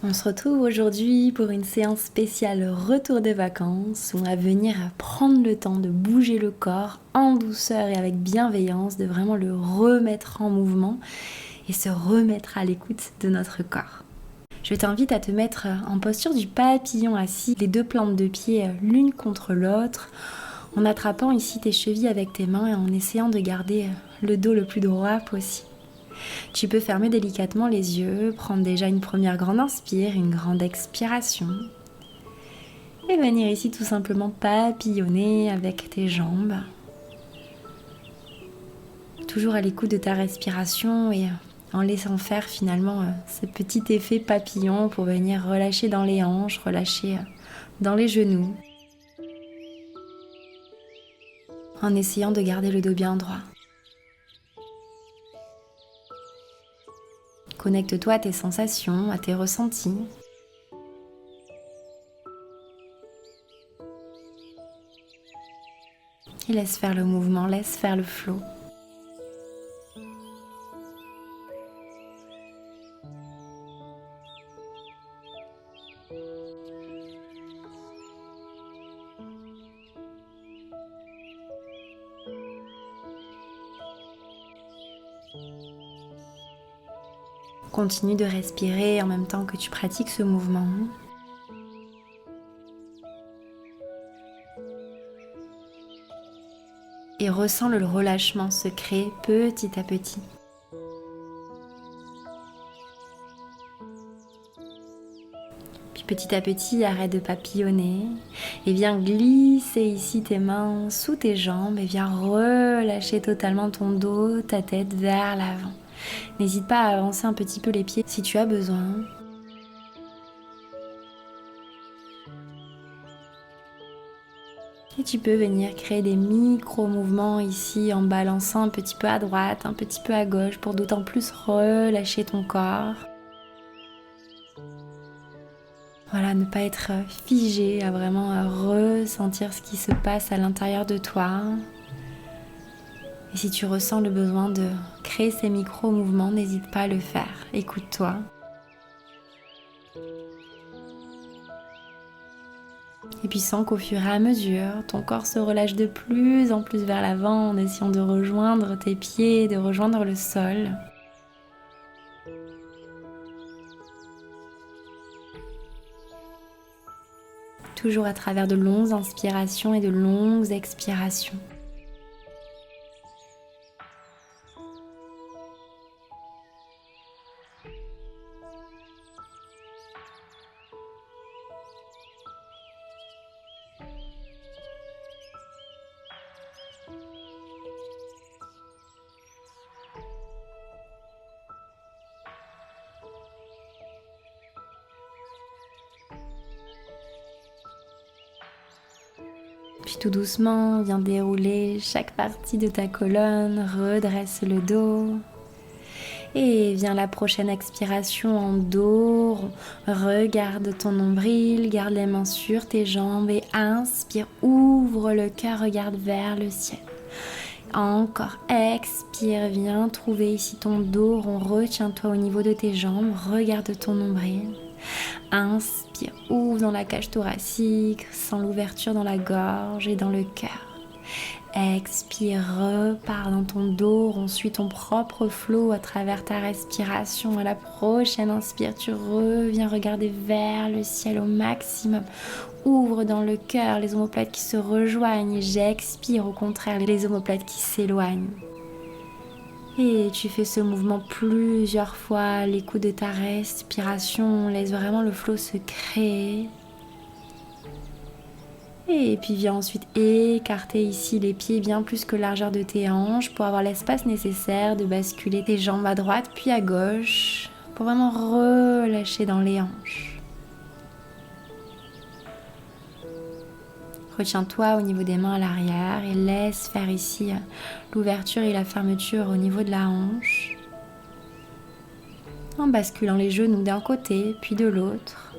On se retrouve aujourd'hui pour une séance spéciale retour des vacances où on va venir prendre le temps de bouger le corps en douceur et avec bienveillance, de vraiment le remettre en mouvement et se remettre à l'écoute de notre corps. Je t'invite à te mettre en posture du papillon assis, les deux plantes de pied l'une contre l'autre, en attrapant ici tes chevilles avec tes mains et en essayant de garder le dos le plus droit possible. Tu peux fermer délicatement les yeux, prendre déjà une première grande inspire, une grande expiration et venir ici tout simplement papillonner avec tes jambes. Toujours à l'écoute de ta respiration et en laissant faire finalement ce petit effet papillon pour venir relâcher dans les hanches, relâcher dans les genoux, en essayant de garder le dos bien droit. Connecte-toi à tes sensations, à tes ressentis. Et laisse faire le mouvement, laisse faire le flow. Continue de respirer en même temps que tu pratiques ce mouvement. Et ressens le relâchement se créer petit à petit. Puis petit à petit, arrête de papillonner et viens glisser ici tes mains sous tes jambes et viens relâcher totalement ton dos, ta tête vers l'avant. N'hésite pas à avancer un petit peu les pieds si tu as besoin. Et tu peux venir créer des micro-mouvements ici en balançant un petit peu à droite, un petit peu à gauche pour d'autant plus relâcher ton corps. Voilà, ne pas être figé, à vraiment ressentir ce qui se passe à l'intérieur de toi. Et si tu ressens le besoin de créer ces micro-mouvements, n'hésite pas à le faire. Écoute-toi. Et puis sens qu'au fur et à mesure, ton corps se relâche de plus en plus vers l'avant en essayant de rejoindre tes pieds, de rejoindre le sol. Toujours à travers de longues inspirations et de longues expirations. Puis tout doucement, viens dérouler chaque partie de ta colonne, redresse le dos. Et viens la prochaine expiration en dos, regarde ton nombril, garde les mains sur tes jambes et inspire, ouvre le cœur, regarde vers le ciel. Encore, expire, viens trouver ici ton dos rond, retiens-toi au niveau de tes jambes, regarde ton nombril. Inspire, ouvre dans la cage thoracique, sens l'ouverture dans la gorge et dans le cœur. Expire, repars dans ton dos, rond, suis ton propre flot à travers ta respiration. À la prochaine inspire, tu reviens regarder vers le ciel au maximum. Ouvre dans le cœur les omoplates qui se rejoignent. J'expire au contraire les omoplates qui s'éloignent. Et tu fais ce mouvement plusieurs fois à l'écoute de ta respiration. Laisse vraiment le flot se créer. Et puis viens ensuite écarter ici les pieds bien plus que largeur de tes hanches pour avoir l'espace nécessaire de basculer tes jambes à droite puis à gauche pour vraiment relâcher dans les hanches. Retiens-toi au niveau des mains à l'arrière et laisse faire ici l'ouverture et la fermeture au niveau de la hanche. En basculant les genoux d'un côté puis de l'autre,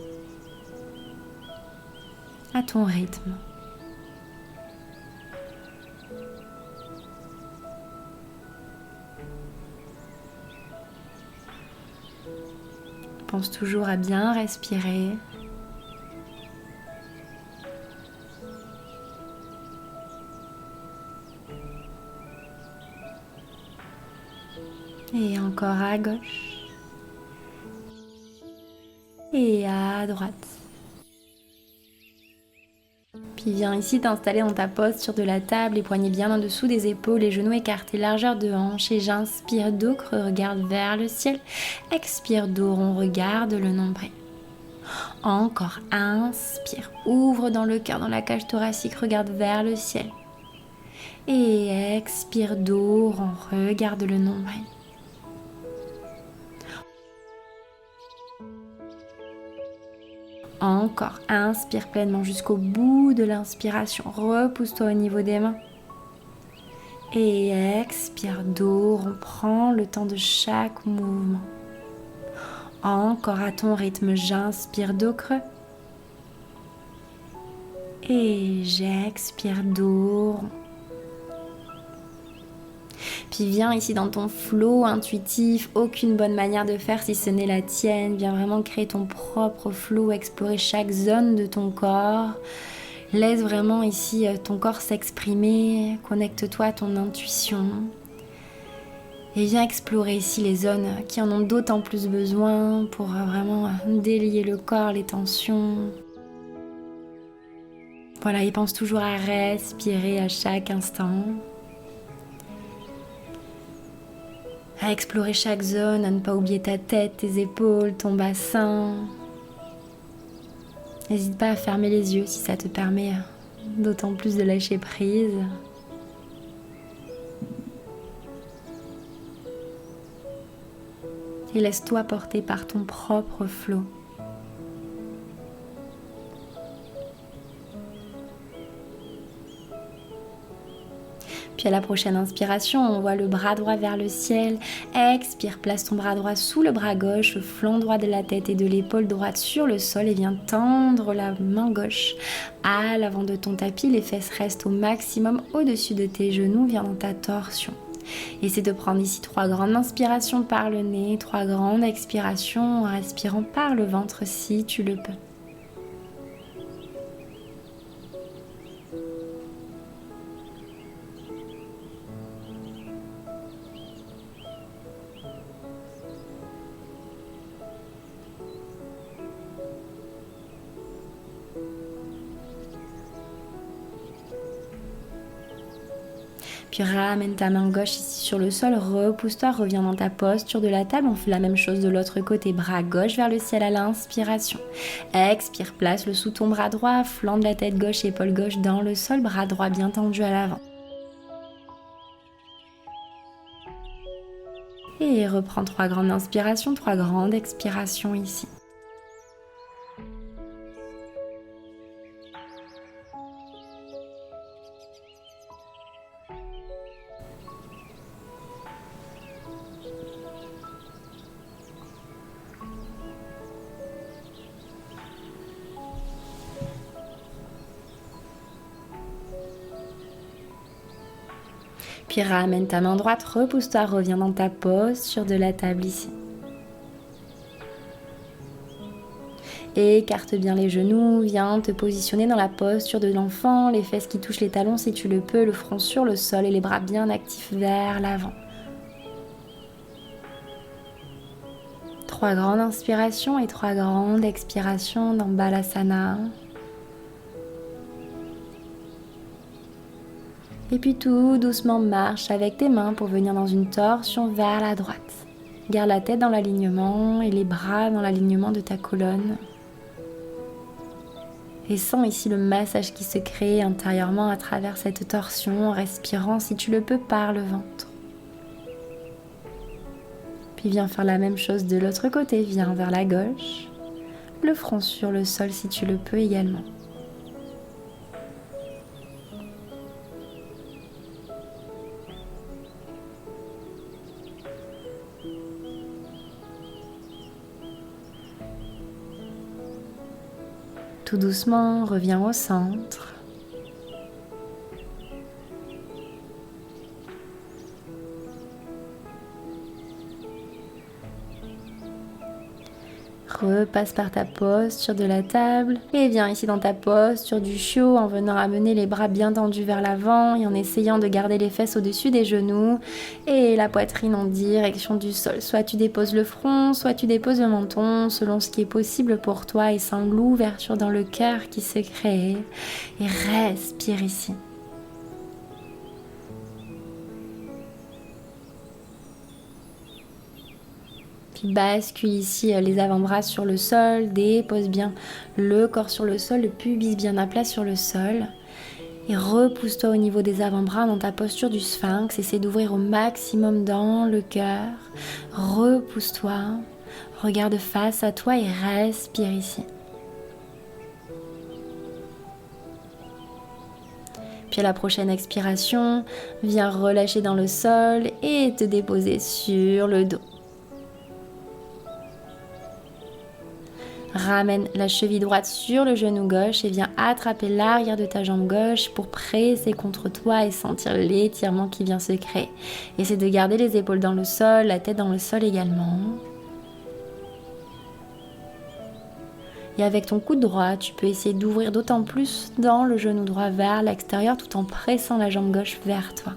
à ton rythme. Pense toujours à bien respirer. Et encore à gauche. Et à droite. Puis viens ici t'installer dans ta posture de la table, les poignets bien en dessous des épaules, les genoux écartés, largeur de hanche. Et j'inspire dos creux, regarde vers le ciel. Expire dos rond, regarde le nombril. Encore, inspire, ouvre dans le cœur, dans la cage thoracique, regarde vers le ciel. Et expire dos rond, regarde le nombril. Encore, inspire pleinement jusqu'au bout de l'inspiration. Repousse-toi au niveau des mains. Et expire, dos rond, prends le temps de chaque mouvement. Encore à ton rythme, j'inspire, dos creux. Et j'expire, dos rond. Puis viens ici dans ton flow intuitif, aucune bonne manière de faire si ce n'est la tienne. Viens vraiment créer ton propre flow, explorer chaque zone de ton corps. Laisse vraiment ici ton corps s'exprimer, connecte-toi à ton intuition. Et viens explorer ici les zones qui en ont d'autant plus besoin pour vraiment délier le corps, les tensions. Voilà, et pense toujours à respirer à chaque instant. À explorer chaque zone, à ne pas oublier ta tête, tes épaules, ton bassin. N'hésite pas à fermer les yeux si ça te permet d'autant plus de lâcher prise. Et laisse-toi porter par ton propre flot. Puis à la prochaine inspiration, on voit le bras droit vers le ciel. Expire, place ton bras droit sous le bras gauche, le flanc droit de la tête et de l'épaule droite sur le sol et viens tendre la main gauche à l'avant de ton tapis. Les fesses restent au maximum au-dessus de tes genoux, viens dans ta torsion. Essaie de prendre ici 3 grandes inspirations par le nez, 3 grandes expirations en respirant par le ventre si tu le peux. Puis ramène ta main gauche ici sur le sol, repousse-toi, reviens dans ta posture de la table. On fait la même chose de l'autre côté, bras gauche vers le ciel à l'inspiration. Expire, place le sous ton bras droit, flanc de la tête gauche, épaule gauche dans le sol, bras droit bien tendu à l'avant. Et reprends 3 grandes inspirations, 3 grandes expirations ici. Puis ramène ta main droite, repousse-toi, reviens dans ta posture de la table ici. Écarte bien les genoux, viens te positionner dans la posture de l'enfant, les fesses qui touchent les talons si tu le peux, le front sur le sol et les bras bien actifs vers l'avant. 3 grandes inspirations et 3 grandes expirations dans Balasana. Et puis tout doucement marche avec tes mains pour venir dans une torsion vers la droite. Garde la tête dans l'alignement et les bras dans l'alignement de ta colonne. Et sens ici le massage qui se crée intérieurement à travers cette torsion en respirant si tu le peux par le ventre. Puis viens faire la même chose de l'autre côté, viens vers la gauche, le front sur le sol si tu le peux également. Tout doucement, reviens au centre. repasse par ta posture de la table et viens ici dans ta posture du chiot en venant amener les bras bien tendus vers l'avant et en essayant de garder les fesses au-dessus des genoux et la poitrine en direction du sol. Soit tu déposes le front, soit tu déposes le menton, selon ce qui est possible pour toi et sens l'ouverture dans le cœur qui se crée et respire ici. Bascule ici les avant-bras sur le sol, dépose bien le corps sur le sol, le pubis bien à plat sur le sol. Et repousse-toi au niveau des avant-bras dans ta posture du sphinx. Essaie d'ouvrir au maximum dans le cœur. Repousse-toi, regarde face à toi et respire ici. Puis à la prochaine expiration, viens relâcher dans le sol et te déposer sur le dos. Ramène la cheville droite sur le genou gauche et viens attraper l'arrière de ta jambe gauche pour presser contre toi et sentir l'étirement qui vient se créer. Essaie de garder les épaules dans le sol, la tête dans le sol également. Et avec ton coude droit, tu peux essayer d'ouvrir d'autant plus dans le genou droit vers l'extérieur tout en pressant la jambe gauche vers toi.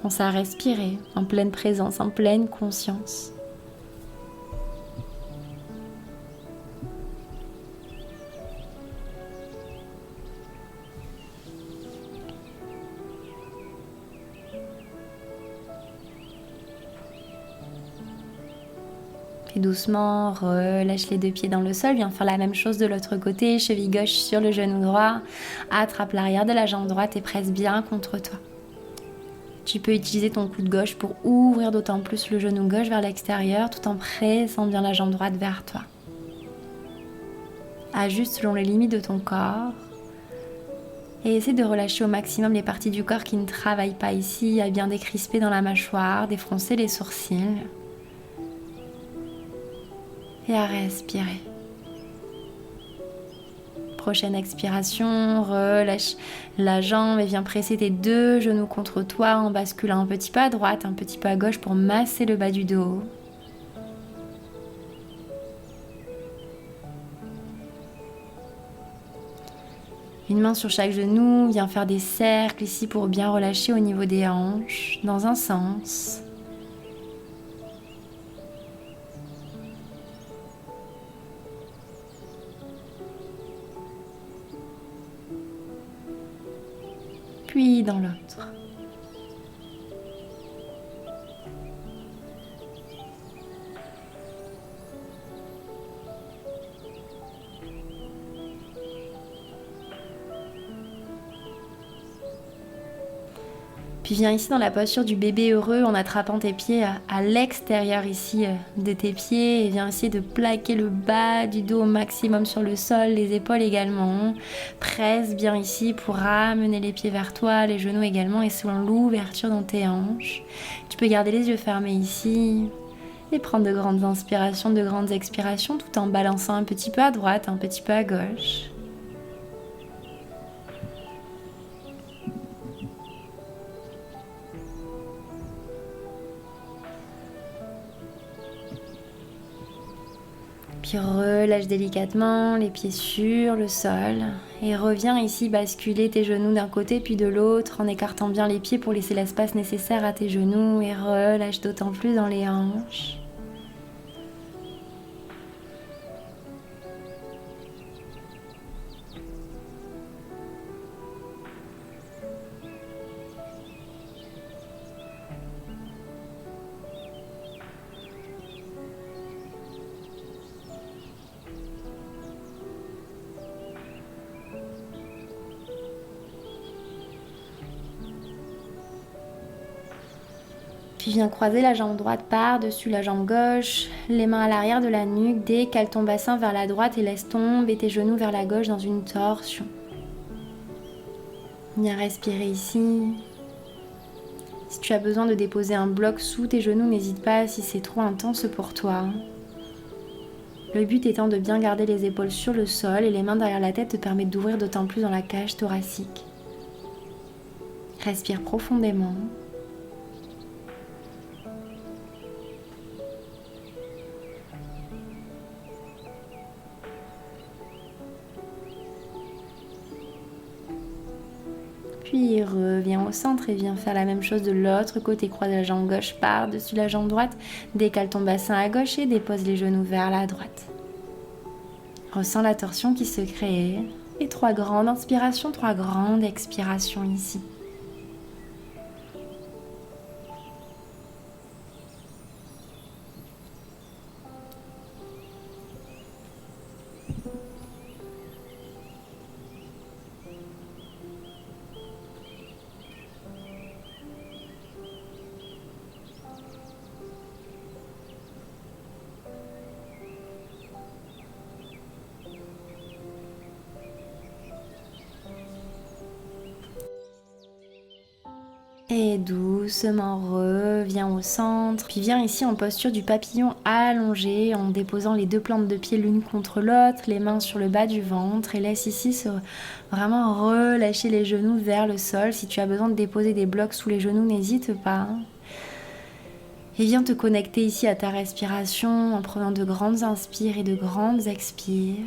Pense à respirer en pleine présence, en pleine conscience. Puis doucement, relâche les deux pieds dans le sol. Viens faire la même chose de l'autre côté. Cheville gauche sur le genou droit. Attrape l'arrière de la jambe droite et presse bien contre toi. Tu peux utiliser ton coude gauche pour ouvrir d'autant plus le genou gauche vers l'extérieur tout en pressant bien la jambe droite vers toi. Ajuste selon les limites de ton corps. Et essaie de relâcher au maximum les parties du corps qui ne travaillent pas ici, à bien décrisper dans la mâchoire, défroncer les sourcils. Et à respirer. Prochaine expiration, relâche la jambe et viens presser tes deux genoux contre toi en basculant un petit peu à droite, un petit peu à gauche pour masser le bas du dos. Une main sur chaque genou, viens faire des cercles ici pour bien relâcher au niveau des hanches, dans un sens. Puis dans l'autre. Puis viens ici dans la posture du bébé heureux en attrapant tes pieds à l'extérieur ici de tes pieds et viens essayer de plaquer le bas du dos au maximum sur le sol, les épaules également. Presse bien ici pour ramener les pieds vers toi, les genoux également et selon l'ouverture dans tes hanches. Tu peux garder les yeux fermés ici et prendre de grandes inspirations, de grandes expirations tout en balançant un petit peu à droite, un petit peu à gauche. Puis relâche délicatement les pieds sur le sol et reviens ici basculer tes genoux d'un côté puis de l'autre en écartant bien les pieds pour laisser l'espace nécessaire à tes genoux et relâche d'autant plus dans les hanches. Puis viens croiser la jambe droite par-dessus la jambe gauche, les mains à l'arrière de la nuque, décale ton bassin vers la droite et laisse tomber tes genoux vers la gauche dans une torsion. Viens respirer ici. Si tu as besoin de déposer un bloc sous tes genoux, n'hésite pas si c'est trop intense pour toi. Le but étant de bien garder les épaules sur le sol et les mains derrière la tête te permettent d'ouvrir d'autant plus dans la cage thoracique. Respire profondément. Puis reviens au centre et viens faire la même chose de l'autre côté. Croise la jambe gauche par-dessus la jambe droite. Décale ton bassin à gauche et dépose les genoux vers la droite. Ressens la torsion qui se crée. Et 3 grandes inspirations, 3 grandes expirations ici. Et doucement reviens au centre. Puis viens ici en posture du papillon allongé en déposant les 2 plantes de pied l'une contre l'autre, les mains sur le bas du ventre et laisse ici vraiment relâcher les genoux vers le sol. Si tu as besoin de déposer des blocs sous les genoux, n'hésite pas. Et viens te connecter ici à ta respiration en prenant de grandes inspires et de grandes expires.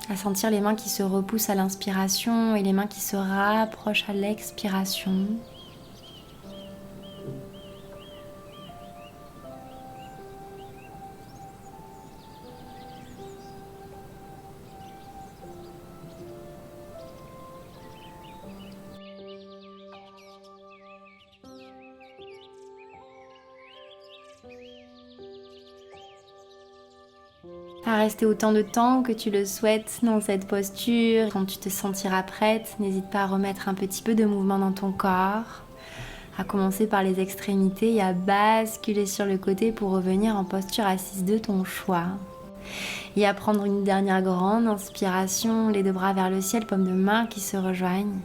À sentir les mains qui se repoussent à l'inspiration et les mains qui se rapprochent à l'expiration. À rester autant de temps que tu le souhaites dans cette posture. Quand tu te sentiras prête, n'hésite pas à remettre un petit peu de mouvement dans ton corps, à commencer par les extrémités et à basculer sur le côté pour revenir en posture assise de ton choix. Et à prendre une dernière grande inspiration, les 2 bras vers le ciel, paumes de main qui se rejoignent.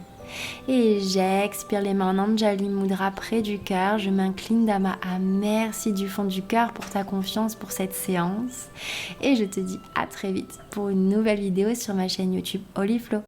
Et j'expire les mains en Anjali Mudra près du cœur. Je m'incline Dhamma. Merci du fond du cœur pour ta confiance pour cette séance. Et je te dis à très vite pour une nouvelle vidéo sur ma chaîne YouTube Holy Flow.